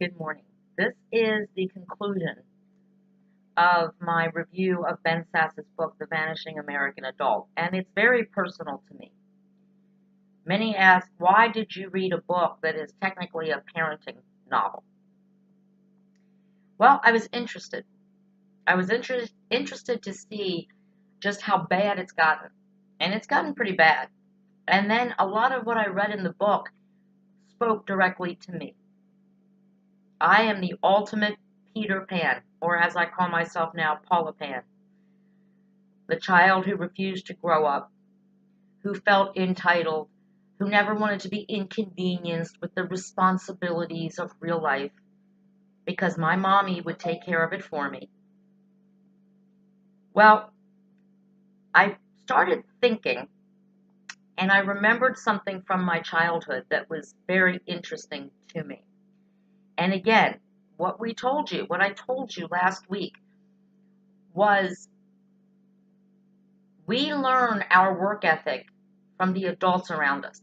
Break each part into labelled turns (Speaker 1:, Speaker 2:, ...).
Speaker 1: Good morning. This is the conclusion of my review of Ben Sass's book, The Vanishing American Adult, and it's very personal to me. Many ask, why did you read a book that is technically a parenting novel? Well, I was interested. I was interested to see just how bad it's gotten, and it's gotten pretty bad. And then a lot of what I read in the book spoke directly to me. I am the ultimate Peter Pan, or as I call myself now, Paula Pan. The child who refused to grow up, who felt entitled, who never wanted to be inconvenienced with the responsibilities of real life, because my mommy would take care of it for me. Well, I started thinking, and I remembered something from my childhood that was very interesting to me. And again, what I told you last week was we learn our work ethic from the adults around us,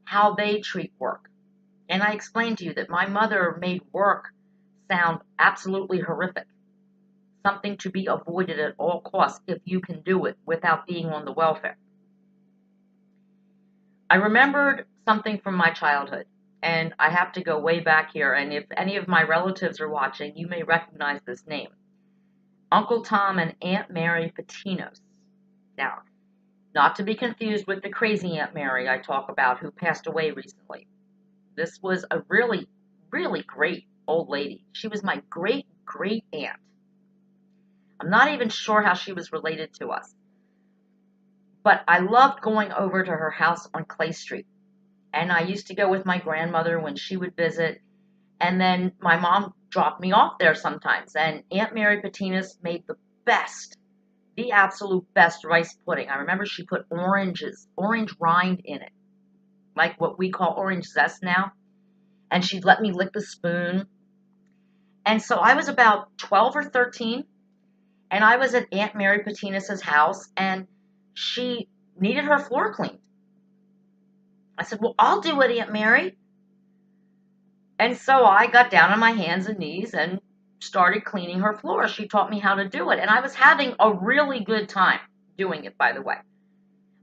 Speaker 1: how they treat work. And I explained to you that my mother made work sound absolutely horrific, something to be avoided at all costs if you can do it without being on the welfare. I remembered something from my childhood, and I have to go way back here, and if any of my relatives are watching, you may recognize this name. Uncle Tom and Aunt Mary Patinos. Now, not to be confused with the crazy Aunt Mary I talk about who passed away recently. This was a really, really great old lady. She was my great aunt. I'm not even sure how she was related to us. But I loved going over to her house on Clay Street. And I used to go with my grandmother when she would visit. And then my mom dropped me off there sometimes. And Aunt Mary Patinas made the absolute best rice pudding. I remember she put orange rind in it, like what we call orange zest now. And she'd let me lick the spoon. And so I was about 12 or 13, and I was at Aunt Mary Patinas' house, and she needed her floor cleaned. I said, well, I'll do it, Aunt Mary. And so I got down on my hands and knees and started cleaning her floor. She taught me how to do it, and I was having a really good time doing it, by the way.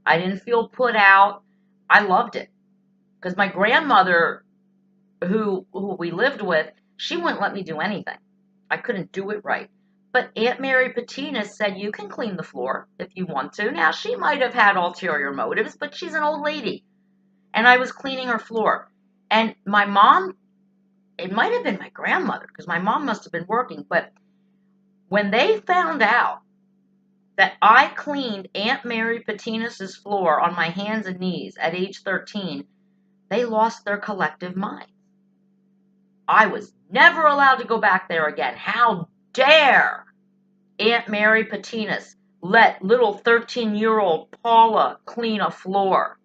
Speaker 1: I didn't feel put out. I loved it because my grandmother, who we lived with, she wouldn't let me do anything. I couldn't do it right. But Aunt Mary Patinas said, you can clean the floor if you want to. Now, she might have had ulterior motives, but she's an old lady. And I was cleaning her floor. And my mom, it might have been my grandmother, because my mom must have been working, but when they found out that I cleaned Aunt Mary Patinas' floor on my hands and knees at age 13, they lost their collective minds. I was never allowed to go back there again. How dare Aunt Mary Patinas let little 13-year-old Paula clean a floor?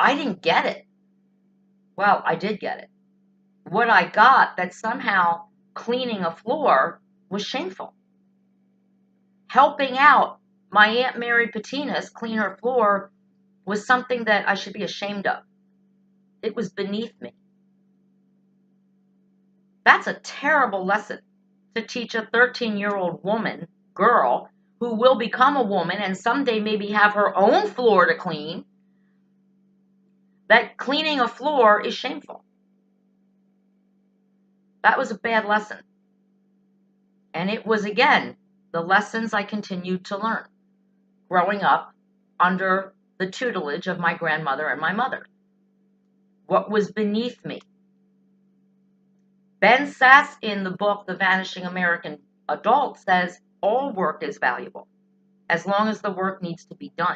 Speaker 1: I didn't get it. Well, I did get it. What I got, that somehow cleaning a floor was shameful. Helping out my Aunt Mary Patinas clean her floor was something that I should be ashamed of. It was beneath me. That's a terrible lesson to teach a 13-year-old girl, who will become a woman and someday maybe have her own floor to clean, that cleaning a floor is shameful. That was a bad lesson. And it was, again, the lessons I continued to learn growing up under the tutelage of my grandmother and my mother. What was beneath me. Ben Sass in the book, The Vanishing American Adult, says all work is valuable as long as the work needs to be done.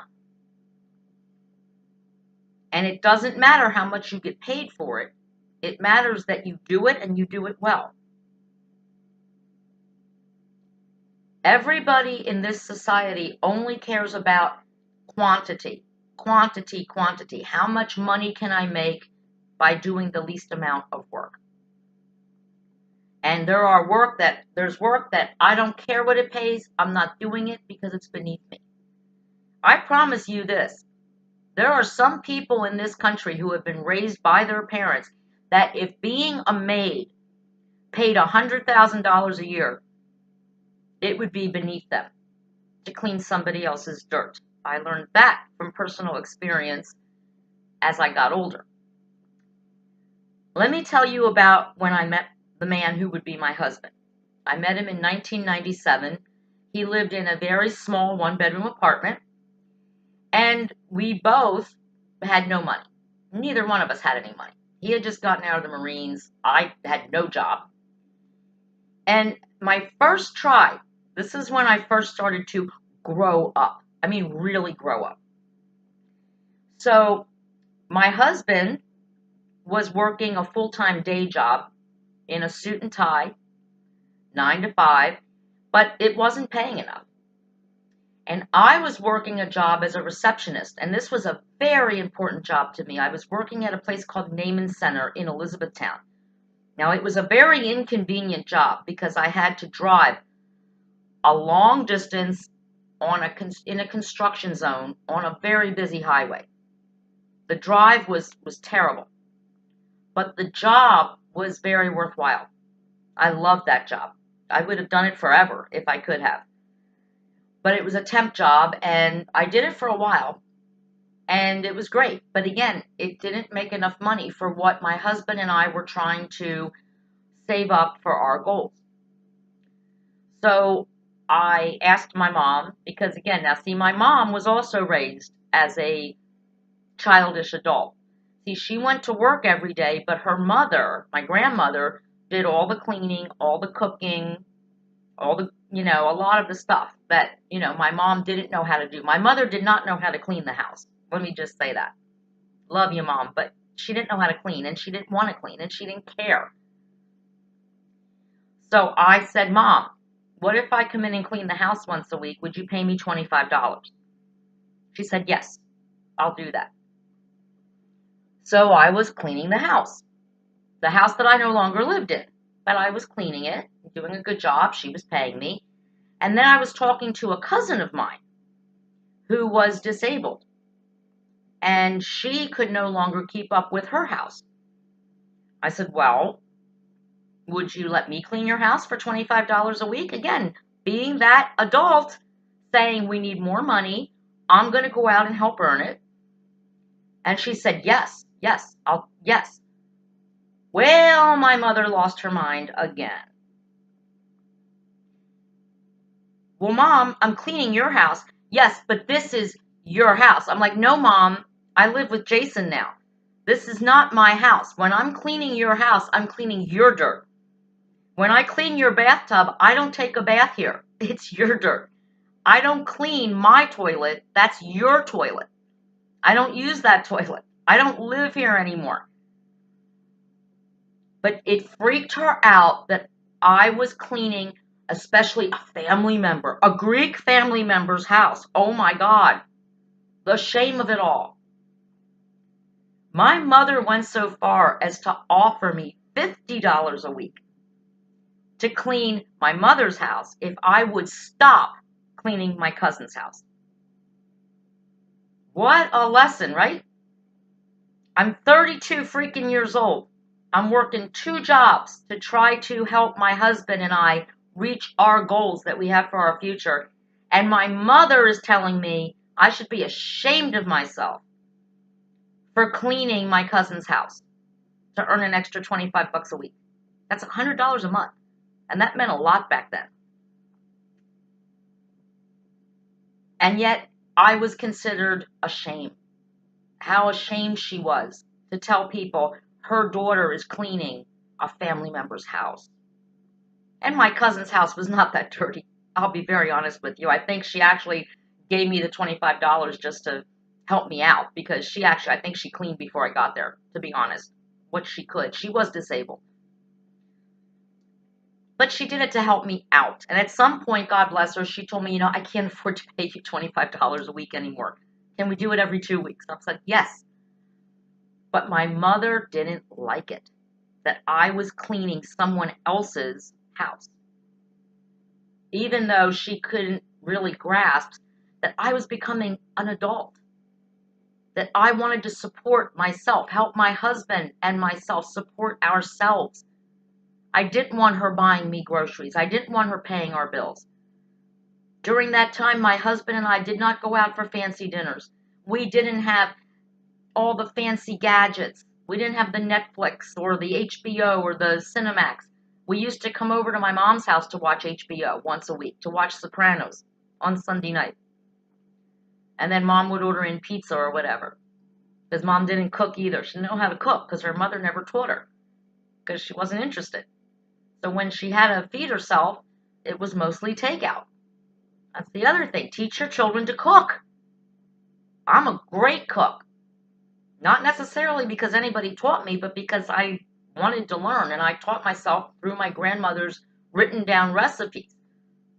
Speaker 1: And it doesn't matter how much you get paid for it. It matters that you do it and you do it well. Everybody in this society only cares about quantity. How much money can I make by doing the least amount of work? And there's work that I don't care what it pays. I'm not doing it because it's beneath me. I promise you this. There are some people in this country who have been raised by their parents that if being a maid paid $100,000 a year, it would be beneath them to clean somebody else's dirt. I learned that from personal experience as I got older. Let me tell you about when I met the man who would be my husband. I met him in 1997. He lived in a very small one-bedroom apartment, and we both had no money. Neither one of us had any money. He had just gotten out of the Marines. I had no job. And my first try, this is when I first started to grow up. I mean, really grow up. So my husband was working a full-time day job in a suit and tie, 9 to 5, but it wasn't paying enough. And I was working a job as a receptionist, and this was a very important job to me. I was working at a place called Naaman Center in Elizabethtown. Now, it was a very inconvenient job because I had to drive a long distance in a construction zone on a very busy highway. The drive was terrible, but the job was very worthwhile. I loved that job. I would have done it forever if I could have. But it was a temp job, and I did it for a while, and it was great. But again, it didn't make enough money for what my husband and I were trying to save up for our goals. So I asked my mom, because again, now see, my mom was also raised as a childish adult. See, she went to work every day, but her mother, my grandmother, did all the cleaning, all the cooking, all the, a lot of the stuff that, my mom didn't know how to do. My mother did not know how to clean the house. Let me just say that. Love you, Mom, but she didn't know how to clean, and she didn't want to clean, and she didn't care. So I said, Mom, what if I come in and clean the house once a week? Would you pay me $25? She said, yes, I'll do that. So I was cleaning the house that I no longer lived in, but I was cleaning it, doing a good job. She was paying me. And then I was talking to a cousin of mine who was disabled, and she could no longer keep up with her house. I said, well, would you let me clean your house for $25 a week? Again, being that adult, saying we need more money, I'm going to go out and help earn it. And she said, yes. Well, my mother lost her mind again. Well, Mom, I'm cleaning your house. Yes, but this is your house. I'm like, no, Mom, I live with Jason now. This is not my house. When I'm cleaning your house, I'm cleaning your dirt. When I clean your bathtub, I don't take a bath here. It's your dirt. I don't clean my toilet. That's your toilet. I don't use that toilet. I don't live here anymore. But it freaked her out that I was cleaning, especially a family member, a Greek family member's house. Oh my God, the shame of it all. My mother went so far as to offer me $50 a week to clean my mother's house if I would stop cleaning my cousin's house. What a lesson, right? I'm 32 freaking years old. I'm working 2 jobs to try to help my husband and I reach our goals that we have for our future. And my mother is telling me I should be ashamed of myself for cleaning my cousin's house to earn an extra $25 a week. That's $100 a month. And that meant a lot back then. And yet I was considered ashamed. How ashamed she was to tell people her daughter is cleaning a family member's house. And my cousin's house was not that dirty. I'll be very honest with you. I think she actually gave me the $25 just to help me out, because I think she cleaned before I got there, to be honest. What she could. She was disabled. But she did it to help me out. And at some point, God bless her, she told me, I can't afford to pay you $25 a week anymore. Can we do it every 2 weeks? I was like, yes. But my mother didn't like it, that I was cleaning someone else's house. Even though she couldn't really grasp that I was becoming an adult. that I wanted to support myself, help my husband and myself support ourselves. I didn't want her buying me groceries. I didn't want her paying our bills. During that time, my husband and I did not go out for fancy dinners. We didn't have all the fancy gadgets. We didn't have the Netflix or the HBO or the Cinemax. We used to come over to my mom's house to watch HBO once a week, to watch Sopranos on Sunday night. And then mom would order in pizza or whatever. Because mom didn't cook either. She didn't know how to cook because her mother never taught her. Because she wasn't interested. So when she had to feed herself, it was mostly takeout. That's the other thing. Teach your children to cook. I'm a great cook. Not necessarily because anybody taught me, but because I wanted to learn. And I taught myself through my grandmother's written down recipes,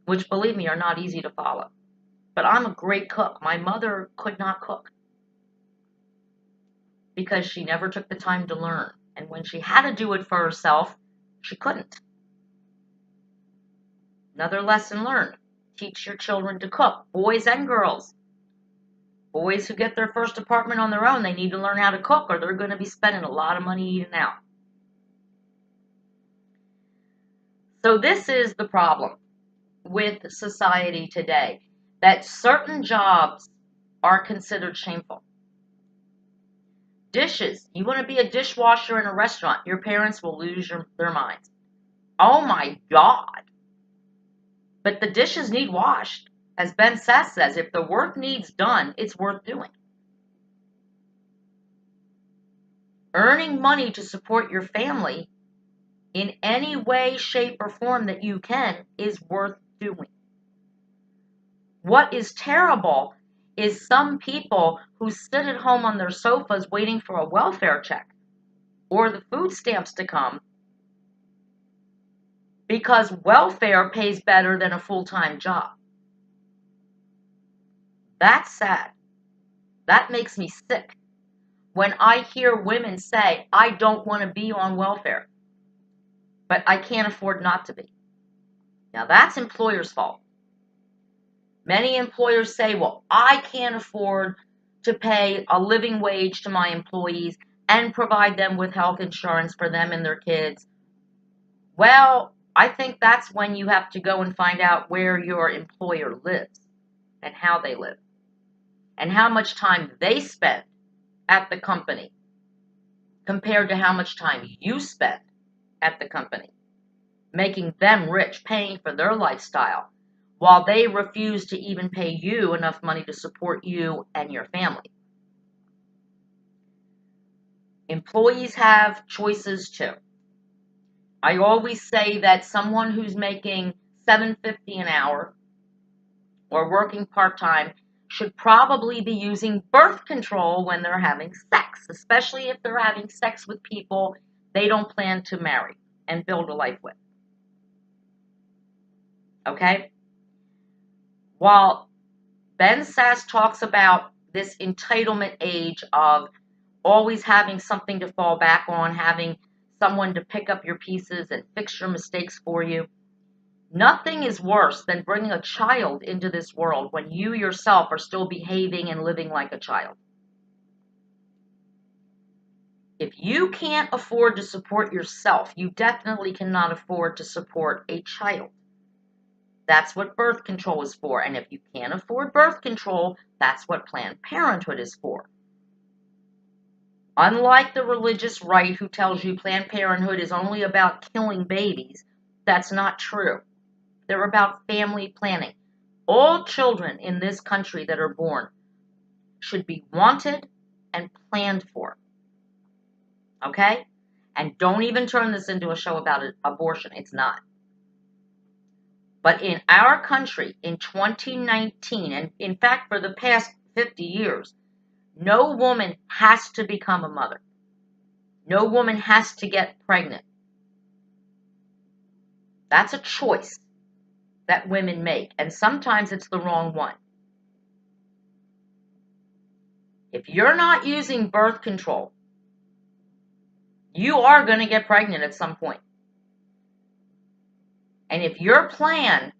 Speaker 1: which, believe me, are not easy to follow. But I'm a great cook. My mother could not cook because she never took the time to learn. And when she had to do it for herself, she couldn't. Another lesson learned. Teach your children to cook, boys and girls. Boys who get their first apartment on their own, they need to learn how to cook or they're going to be spending a lot of money eating out. So this is the problem with society today, that certain jobs are considered shameful. Dishes. You want to be a dishwasher in a restaurant, your parents will lose their minds. Oh my God. But the dishes need washed. As Ben Sass says, if the work needs done, it's worth doing. Earning money to support your family in any way, shape, or form that you can is worth doing. What is terrible is some people who sit at home on their sofas waiting for a welfare check or the food stamps to come because welfare pays better than a full-time job. That's sad. That makes me sick when I hear women say, I don't want to be on welfare, but I can't afford not to be. Now that's employers' fault. Many employers say, well, I can't afford to pay a living wage to my employees and provide them with health insurance for them and their kids. Well, I think that's when you have to go and find out where your employer lives and how they live and how much time they spend at the company compared to how much time you spend at the company, making them rich, paying for their lifestyle, while they refuse to even pay you enough money to support you and your family. Employees have choices too. I always say that someone who's making $7.50 an hour or working part-time should probably be using birth control when they're having sex, especially if they're having sex with people they don't plan to marry and build a life with. Okay? While Ben Sass talks about this entitlement age of always having something to fall back on, having someone to pick up your pieces and fix your mistakes for you, nothing is worse than bringing a child into this world when you yourself are still behaving and living like a child. If you can't afford to support yourself, you definitely cannot afford to support a child. That's what birth control is for. And if you can't afford birth control, that's what Planned Parenthood is for. Unlike the religious right who tells you Planned Parenthood is only about killing babies, that's not true. They're about family planning. All children in this country that are born should be wanted and planned for. Okay? And don't even turn this into a show about abortion. It's not. But in our country, in 2019, and in fact for the past 50 years, no woman has to become a mother. No woman has to get pregnant. That's a choice that women make, and sometimes it's the wrong one. If you're not using birth control, you are going to get pregnant at some point. And if your fallback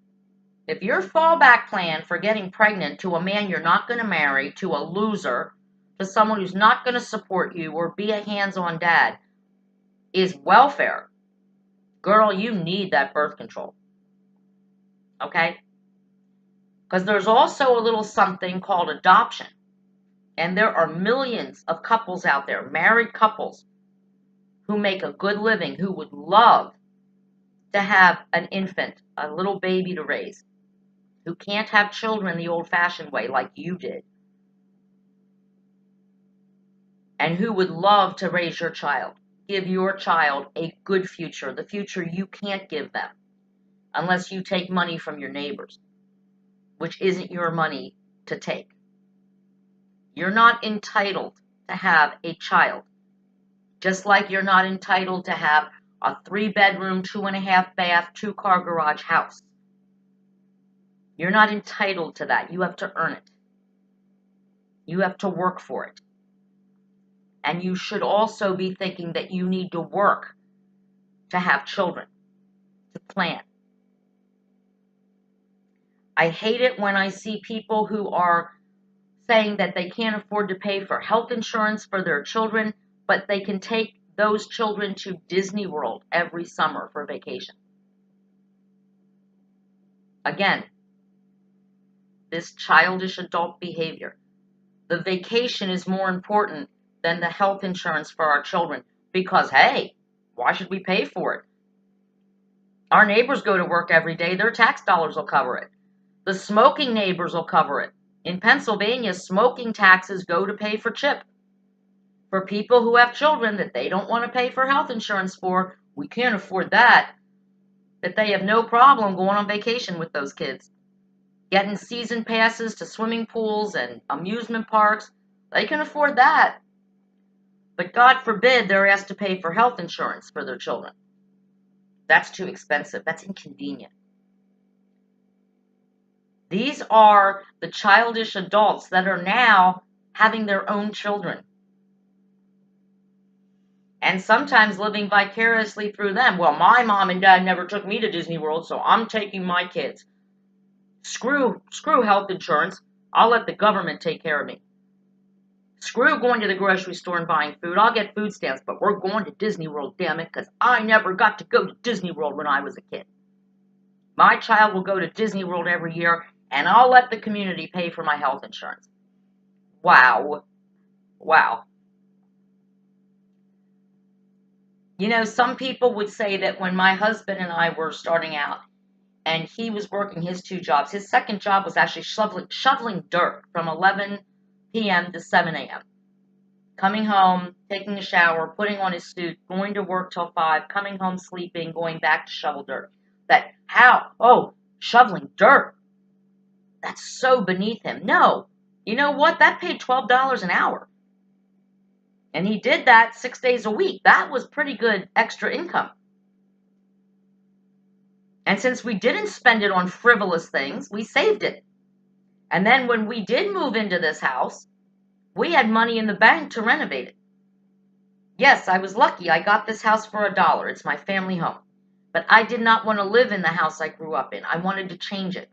Speaker 1: plan for getting pregnant to a man you're not going to marry, to a loser, to someone who's not going to support you or be a hands-on dad is welfare, girl, you need that birth control. Okay? Because there's also a little something called adoption. And there are millions of couples out there, married couples, who make a good living, who would love to have an infant, a little baby to raise, who can't have children the old-fashioned way like you did, and who would love to raise your child, give your child a good future, the future you can't give them unless you take money from your neighbors, which isn't your money to take. You're not entitled to have a child, just like you're not entitled to have a 3-bedroom, 2.5-bath, 2-car garage house. You're not entitled to that. You have to earn it. You have to work for it. And you should also be thinking that you need to work to have children, to plan. I hate it when I see people who are saying that they can't afford to pay for health insurance for their children, but they can take those children to Disney World every summer for vacation. Again, this childish adult behavior. The vacation is more important than the health insurance for our children because, hey, why should we pay for it? Our neighbors go to work every day. Their tax dollars will cover it. The smoking neighbors will cover it. In Pennsylvania, smoking taxes go to pay for CHIP. For people who have children that they don't want to pay for health insurance for, we can't afford that. That they have no problem going on vacation with those kids. Getting season passes to swimming pools and amusement parks, they can afford that. But God forbid they're asked to pay for health insurance for their children. That's too expensive. That's inconvenient. These are the childish adults that are now having their own children. And sometimes living vicariously through them. Well, my mom and dad never took me to Disney World, so I'm taking my kids. Screw health insurance. I'll let the government take care of me. Screw going to the grocery store and buying food. I'll get food stamps, but we're going to Disney World, damn it, because I never got to go to Disney World when I was a kid. My child will go to Disney World every year, and I'll let the community pay for my health insurance. Wow. Wow. You know, some people would say that when my husband and I were starting out, and he was working his 2 jobs, his second job was actually shoveling dirt from 11 p.m. to 7 a.m. Coming home, taking a shower, putting on his suit, going to work till 5, coming home sleeping, going back to shovel dirt. Shoveling dirt. That's so beneath him. No. You know what? That paid $12 an hour. And he did that 6 days a week. That was pretty good extra income. And since we didn't spend it on frivolous things, we saved it. And then when we did move into this house, we had money in the bank to renovate it. Yes, I was lucky. I got this house for $1. It's my family home. But I did not want to live in the house I grew up in. I wanted to change it.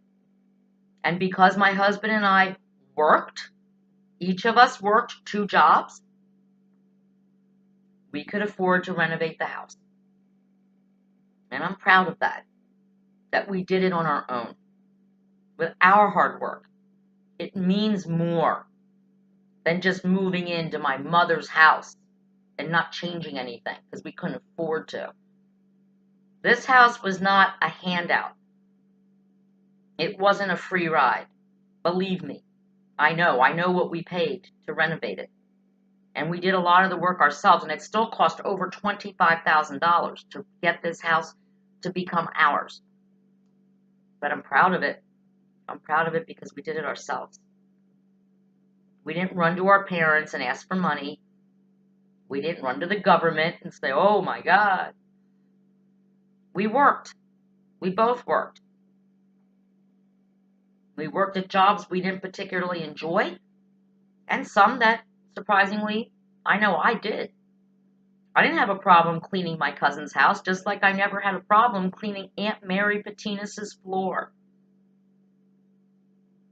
Speaker 1: And because my husband and I worked, each of us worked 2 jobs, we could afford to renovate the house. And I'm proud of that we did it on our own, with our hard work. It means more than just moving into my mother's house and not changing anything because we couldn't afford to. This house was not a handout. It wasn't a free ride. Believe me, I know what we paid to renovate it. And we did a lot of the work ourselves, and it still cost over $25,000 to get this house to become ours. But I'm proud of it. I'm proud of it because we did it ourselves. We didn't run to our parents and ask for money. We didn't run to the government and say, oh my God. We worked. We both worked. We worked at jobs we didn't particularly enjoy, and some that, surprisingly, I know I did. I didn't have a problem cleaning my cousin's house, just like I never had a problem cleaning Aunt Mary Patinas' floor.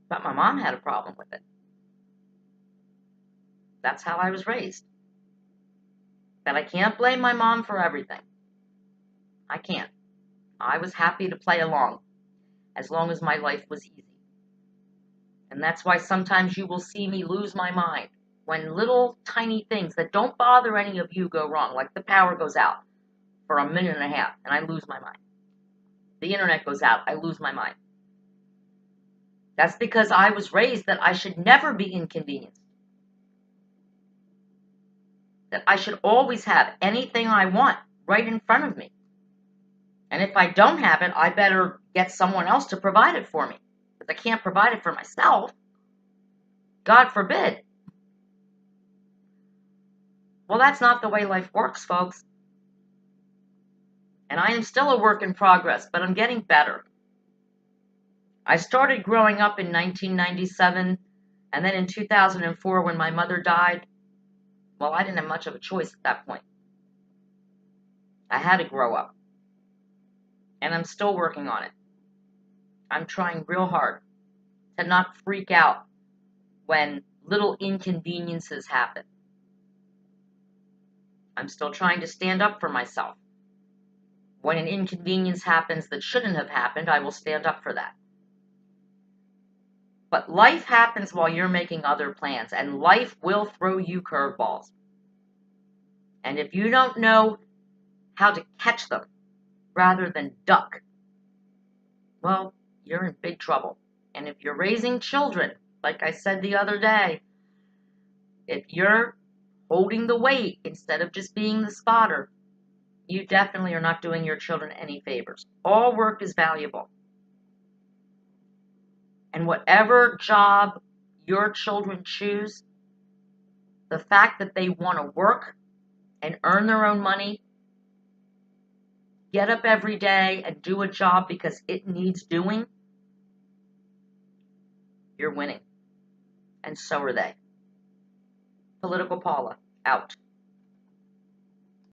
Speaker 1: But my mom had a problem with it. That's how I was raised. That I can't blame my mom for everything. I can't. I was happy to play along as long as my life was easy. And that's why sometimes you will see me lose my mind when little tiny things that don't bother any of you go wrong, like the power goes out for a minute and a half and I lose my mind. The internet goes out, I lose my mind. That's because I was raised that I should never be inconvenienced. That I should always have anything I want right in front of me. And if I don't have it, I better get someone else to provide it for me. If I can't provide it for myself, God forbid. Well, that's not the way life works, folks. And I am still a work in progress, but I'm getting better. I started growing up in 1997, and then in 2004 when my mother died, well, I didn't have much of a choice at that point. I had to grow up. And I'm still working on it. I'm trying real hard to not freak out when little inconveniences happen. I'm still trying to stand up for myself. When an inconvenience happens that shouldn't have happened, I will stand up for that. But life happens while you're making other plans, and life will throw you curveballs. And if you don't know how to catch them rather than duck, well, you're in big trouble. And if you're raising children, like I said the other day, if you're holding the weight instead of just being the spotter, you definitely are not doing your children any favors. All work is valuable. And whatever job your children choose, the fact that they want to work and earn their own money, get up every day and do a job because it needs doing, you're winning. And so are they. Political Paula, out.